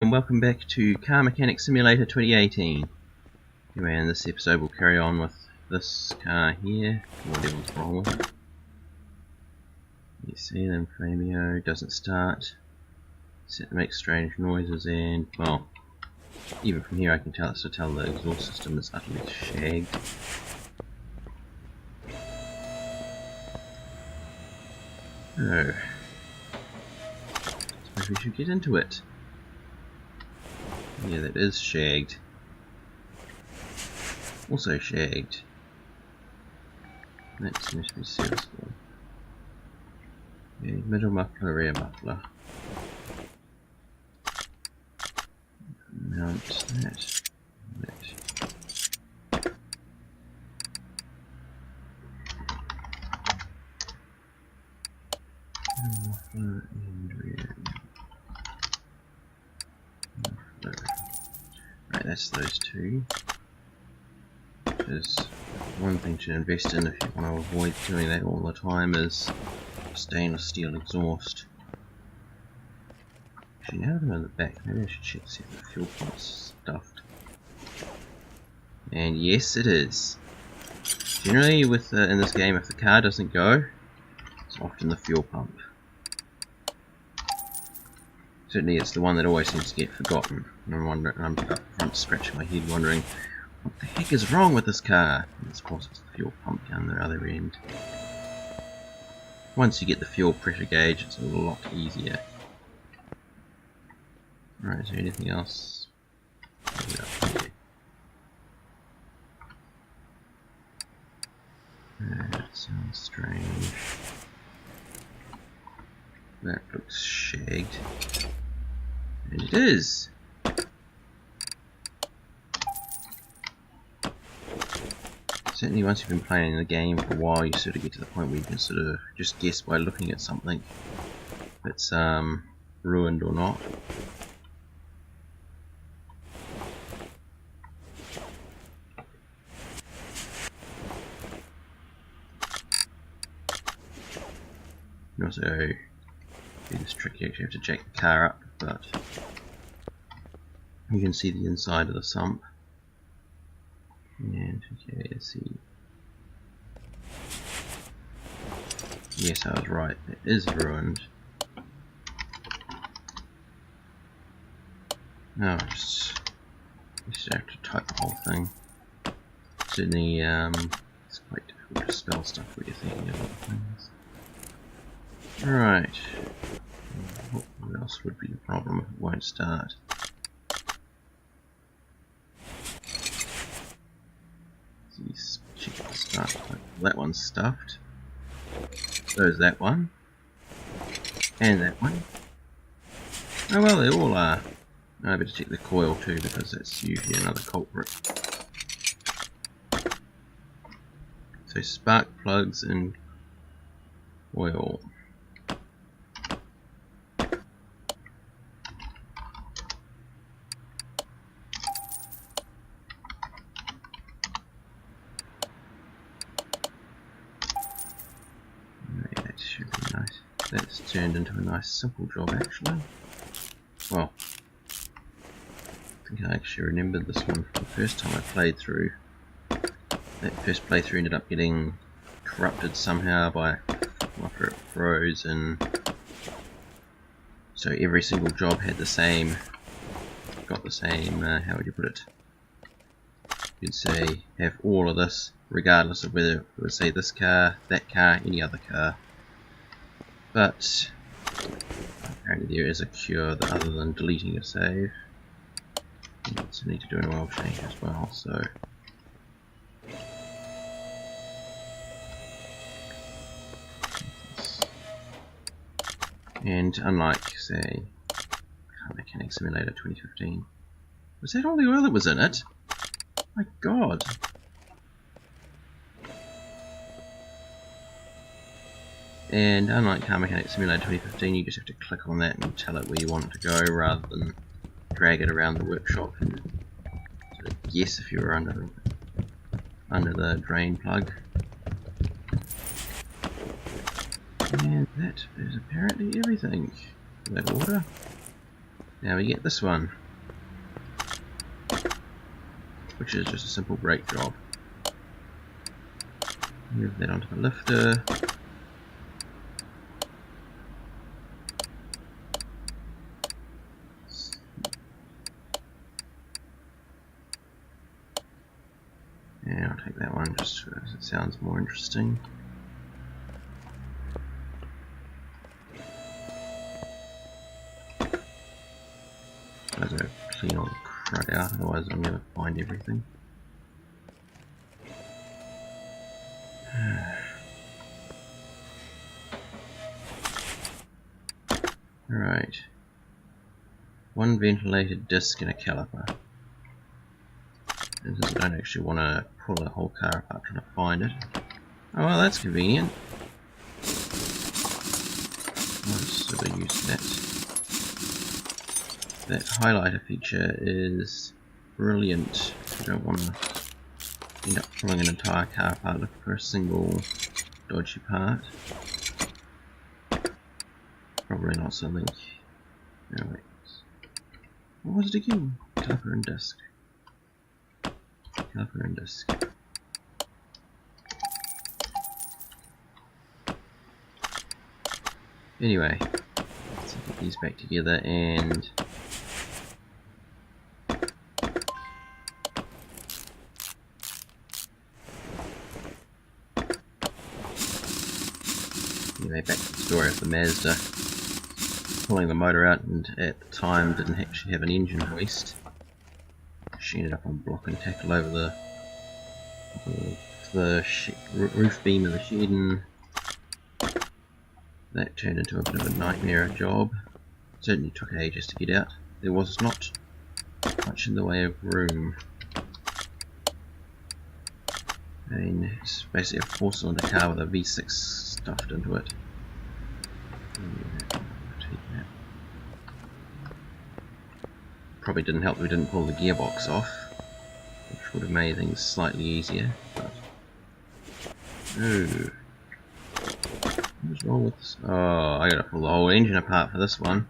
and welcome back to Car Mechanic Simulator 2018. Anyway, in this episode we'll carry on with this car here, whatever's wrong with it. You see them, Flamio doesn't start, it makes strange noises, and well, even from here I can tell the exhaust system is utterly shagged. So, suppose we should get into it. Yeah, that is shagged. Also shagged. That seems to be serviceable. Okay, middle muffler, rear muffler. Mount that. Muffler and rear muffler. Right, that's those two. Which is one thing to invest in if you want to avoid doing that all the time, is stainless steel exhaust. Actually, now that I'm in the back, maybe I should check to see if the fuel pump's stuffed. And yes, it is. Generally, with in this game, if the car doesn't go, it's often the fuel pump. Certainly, it's the one that always seems to get forgotten. And I'm up front scratching my head, wondering what the heck is wrong with this car. And of course, it's the fuel pump down the other end. Once you get the fuel pressure gauge, it's a lot easier. Right, is there anything else? That sounds strange. That looks shagged. And it is! Certainly once you've been playing the game for a while, you sort of get to the point where you can sort of just guess by looking at something if it's ruined or not. And also, it's tricky, you actually have to jack the car up, but you can see the inside of the sump. And okay, let's see. Yes, I was right, it is ruined. No, I just have to type the whole thing. Certainly, it's quite difficult to spell stuff when you're thinking of other things. Right. What else would be the problem if it won't start? Check the start. That one's stuffed. So is that one. And that one. Oh well, they all are. I better check the coil too, because that's usually another culprit. So spark plugs and oil. That should be nice. That's turned into a nice simple job actually. Well, I think I actually remembered this one from the first time I played through. That first playthrough ended up getting corrupted somehow by after it froze, and so every single job had the same, how would you put it? You'd say have all of this regardless of whether it would say this car, that car, any other car. But apparently there is a cure that other than deleting a save. You also need to do an oil change as well, so and unlike, say, Car Mechanic Simulator 2015, was that all the oil that was in it? My god! And unlike Car Mechanic Simulator 2015, you just have to click on that and tell it where you want it to go, rather than drag it around the workshop and sort of guess if you're under the drain plug. And that is apparently everything. That order. Now we get this one, which is just a simple brake job. Move that onto the lifter. And I'll take that one just because it sounds more interesting. I've got to clean all the crud out, otherwise I'll never find everything. Alright. One ventilated disc and a caliper. And since I don't actually want to pull the whole car apart trying to find it. Oh well, that's convenient. I'll just sort of use that. That highlighter feature is brilliant if you don't want to end up pulling an entire car apart looking for a single dodgy part. Probably not something. No, wait. What was it again? Caliper and disc. Caliper and disc. Anyway, let's put these back together and anyway, back to the story of the Mazda. Pulling the motor out, and at the time didn't actually have an engine hoist. She ended up on block and tackle over the roof beam of the shed, and that turned into a bit of a nightmare job. Certainly took ages to get out. There was not much in the way of room. I mean, it's basically a four-cylinder car with a V6 stuffed into it. Probably didn't help that we didn't pull the gearbox off, which would have made things slightly easier. But oh, what's wrong with this? Oh, I gotta pull the whole engine apart for this one.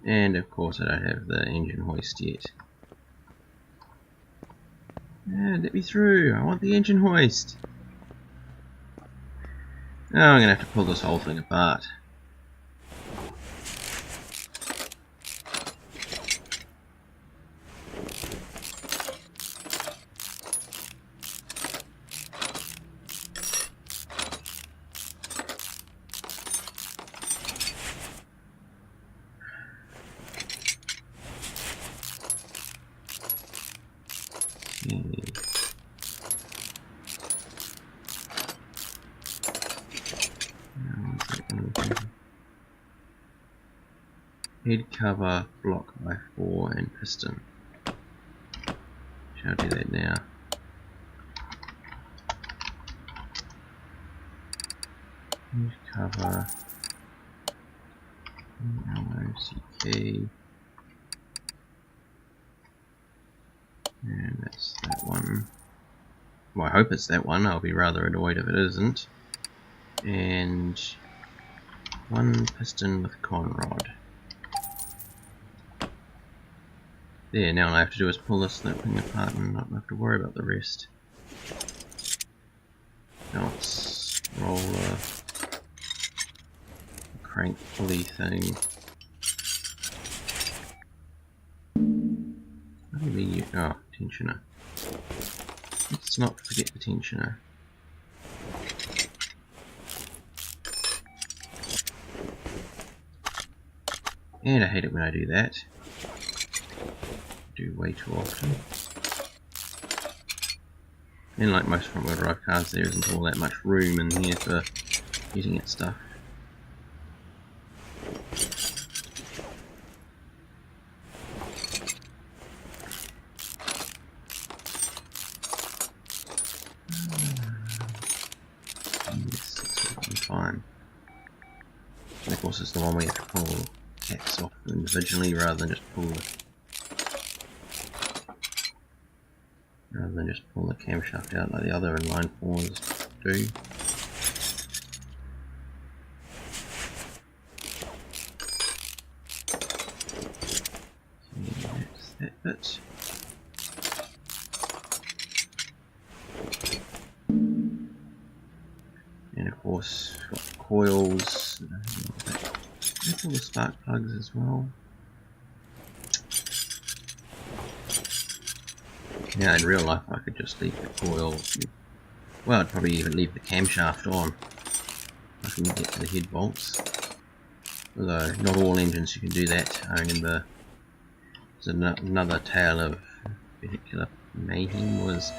And of course I don't have the engine hoist yet. Yeah, let me through, I want the engine hoist. Now I'm gonna have to pull this whole thing apart. Head cover, block by 4 and piston. Shall I do that now? Head cover, LOCK, and that's that one. Well, I hope it's that one. I'll be rather annoyed if it isn't. And one piston with con rod. There, now all I have to do is pull this thing apart and not have to worry about the rest. Now let's roll a crank pulley thing. How do we use? Oh, tensioner. Let's not forget the tensioner. And I hate it when I do that. Do way too often. And like most front wheel drive cars, there isn't all that much room in here for getting at stuff. Yes, that's what I'm fine. And of course it's the one we have to pull caps off individually rather than just pull the camshaft out like the other inline 4s do. bit. And of course, we've got coils, all the spark plugs as well. Now in real life I could just leave the coil, well I'd probably even leave the camshaft on. I can get to the head bolts. Although not all engines you can do that. I remember there's another tale of vehicular mayhem was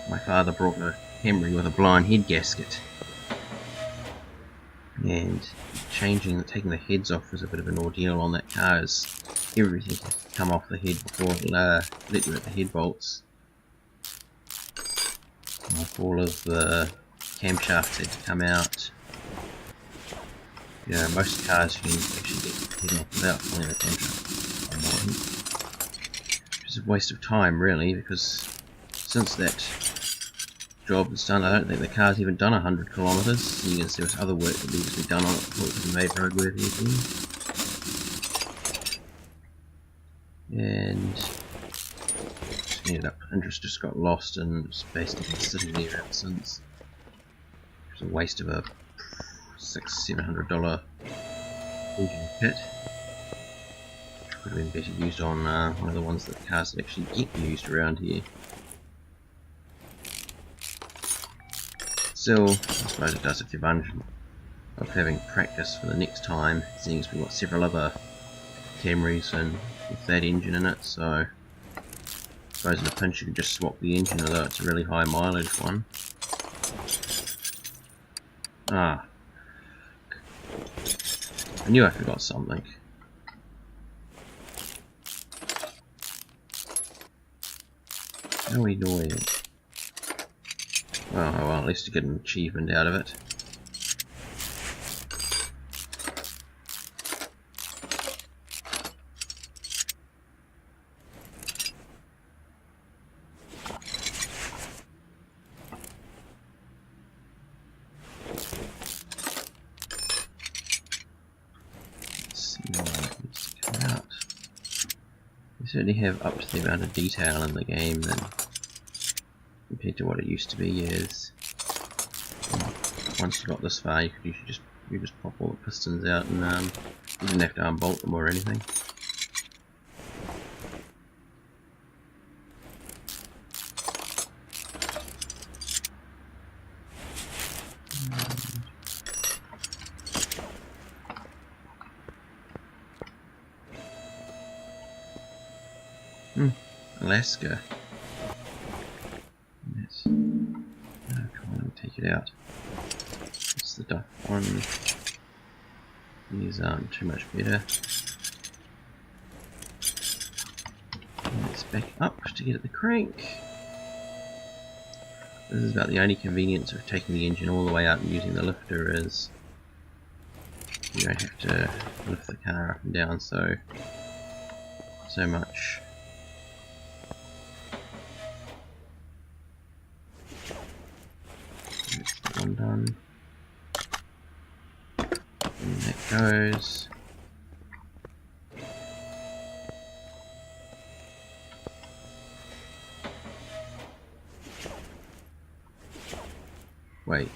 my father brought a Camry with a blind head gasket. And taking the heads off was a bit of an ordeal on that car, as everything has to come off the head before it'll let you at the head bolts. Like all of the camshafts had to come out. Yeah, most cars you can actually get the head off without pulling the camshaft, which is a waste of time really, because since that job is done, I don't think the car's even done 100 kilometres. You can see there's other work that needs to be done on it before it can be made roadworthy again. And ended up, interest just got lost and it's basically sitting there ever since. It's a waste of a $600–700 engine kit. Could have been better used on one of the ones that cars that actually get used around here. Still, I suppose it does a advantage of having practice for the next time, seeing as we've got several other Camrys and with that engine in it, so I suppose in a pinch you could just swap the engine, although it's a really high mileage one. Ah, I knew I forgot something. How annoying. Oh well, at least to get an achievement out of it. Let's see what needs to come out. We certainly have up to the amount of detail in the game then, compared to what it used to be years. Once you got this far, you could usually just pop all the pistons out, and you didn't have to unbolt them or anything. Alaska. Yes. Oh, come on, let me take it out. What's the duck one? These aren't too much better. Let's back up to get at the crank. This is about the only convenience of taking the engine all the way out and using the lifter, is you don't have to lift the car up and down so much. That's that one done. And that goes. Wait.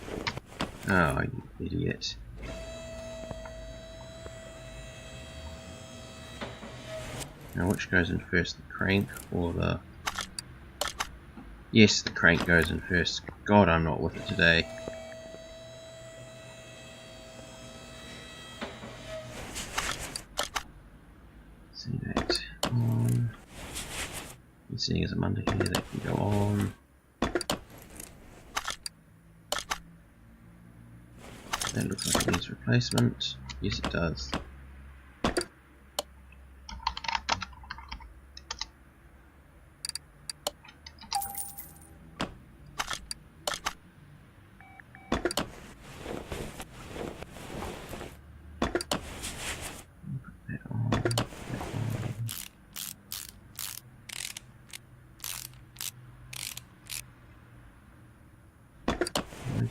Oh, you idiot. Now which goes in first, the crank or the... Yes, the crank goes in first. God, I'm not with it today. See that on. And seeing as I'm under here, that can go on. That looks like it needs replacement. Yes, it does.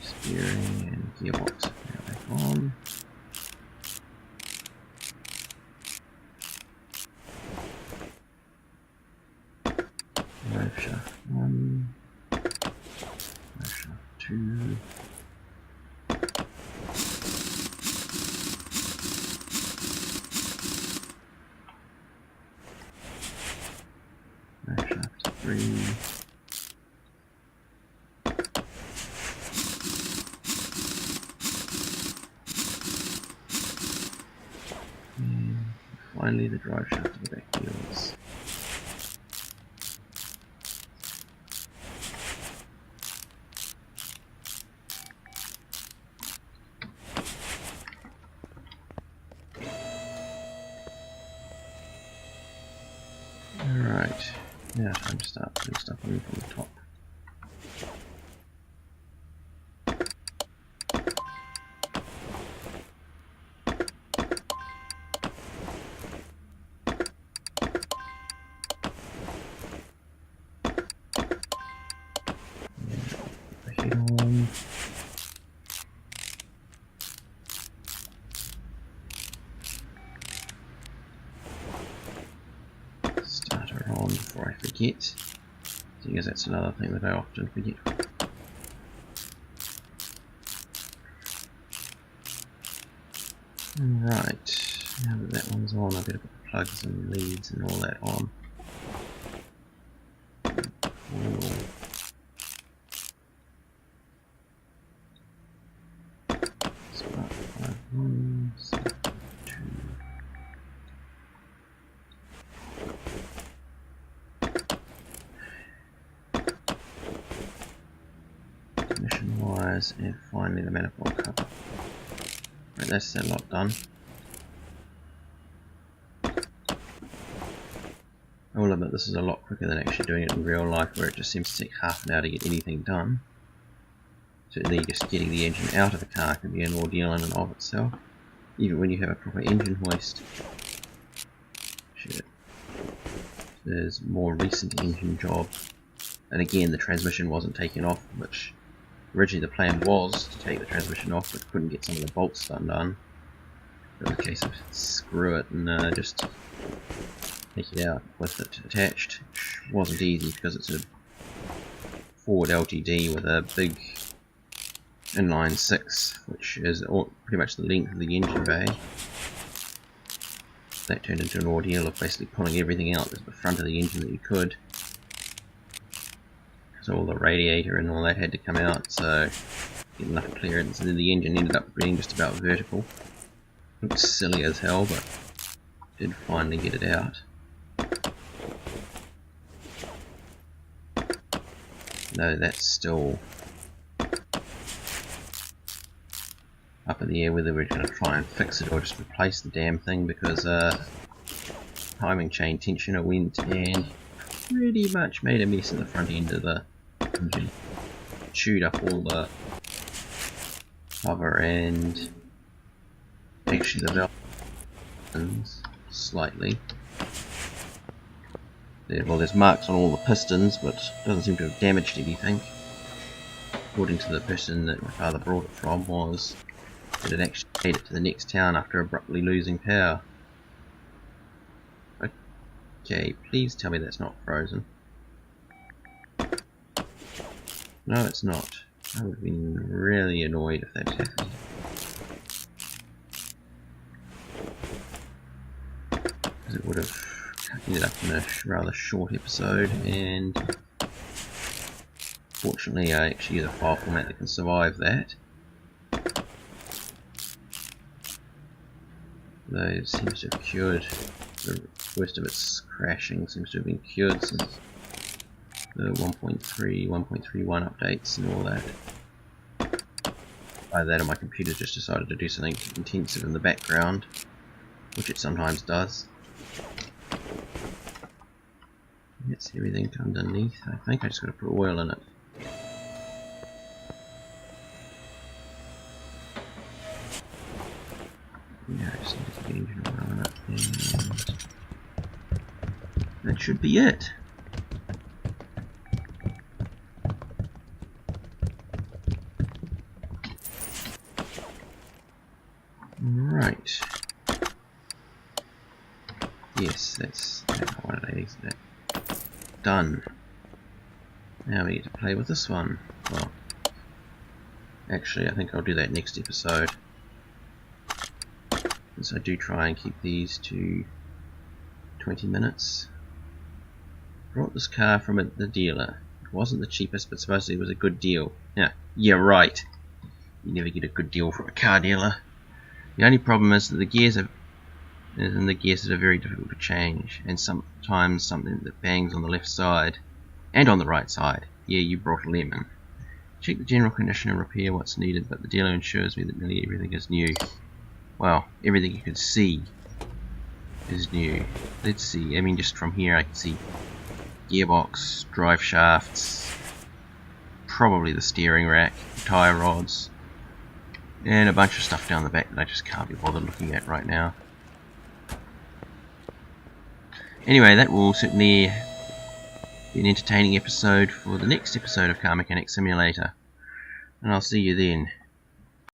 Steering and gearbox now back on. drive shaft 1, drive shaft 2, drive shaft 3, and finally the drive shaft to the back wheels. Alright, now time to start putting stuff on from the top. Put the head on. Start her on before I forget. Because that's another thing that I often forget. Right, now that that one's on, I better put the plugs and leads and all that on. Cool. Spark plug 1, spark plug 2. Ignition wires, and finally the manifold cover. Right, that's a lot done. I will admit this is a lot quicker than actually doing it in real life, where it just seems to take half an hour to get anything done. Certainly just getting the engine out of the car can be an ordeal in and of itself, even when you have a proper engine hoist. Shit. There's more recent engine job, and again the transmission wasn't taken off, which originally the plan was to take the transmission off, but couldn't get some of the bolts undone. It was a case of screw it and just take it out with it attached, which wasn't easy because it's a Ford LTD with a big inline 6, which is pretty much the length of the engine bay. That turned into an ordeal of basically pulling everything out at the front of the engine that you could. So all the radiator and all that had to come out, so get enough clearance, and then the engine ended up being just about vertical. Looked silly as hell, but did finally get it out. No, that's still up in the air whether we're going to try and fix it or just replace the damn thing, because timing chain tensioner went and pretty much made a mess of the front end of the engine. Chewed up all the cover and actually the valves slightly. Well, there's marks on all the pistons, but doesn't seem to have damaged anything. According to the person that my father brought it from, was that it actually made it to the next town after abruptly losing power. Okay, please tell me that's not frozen. No, it's not. I would have been really annoyed if that happened. Because it would have ended up in a rather short episode, and fortunately I actually use a file format that can survive that. Though it seems to have cured, the worst of its crashing seems to have been cured since the 1.3, 1.31 updates and all that. By that, my computer just decided to do something intensive in the background, which it sometimes does. That's everything underneath. I think I just got to put oil in it. Yeah, I just need to put the engine oil in it, and that should be it. Right. Yes, that's what it is. Done. Now we get to play with this one. Well, actually I think I'll do that next episode. Because I do try and keep these to 20 minutes. Brought this car from the dealer. It wasn't the cheapest, but supposedly it was a good deal. Yeah, right. You never get a good deal from a car dealer. The only problem is that the gears are very difficult to change, and sometimes something that bangs on the left side and on the right side. Yeah, you brought a lemon. Check the general condition and repair what's needed, but the dealer assures me that nearly everything is new. Well, everything you can see is new. Let's see, I mean just from here I can see gearbox, drive shafts, probably the steering rack, tyre rods, and a bunch of stuff down the back that I just can't be bothered looking at right now. Anyway, that will certainly be an entertaining episode for the next episode of Car Mechanic Simulator, and I'll see you then.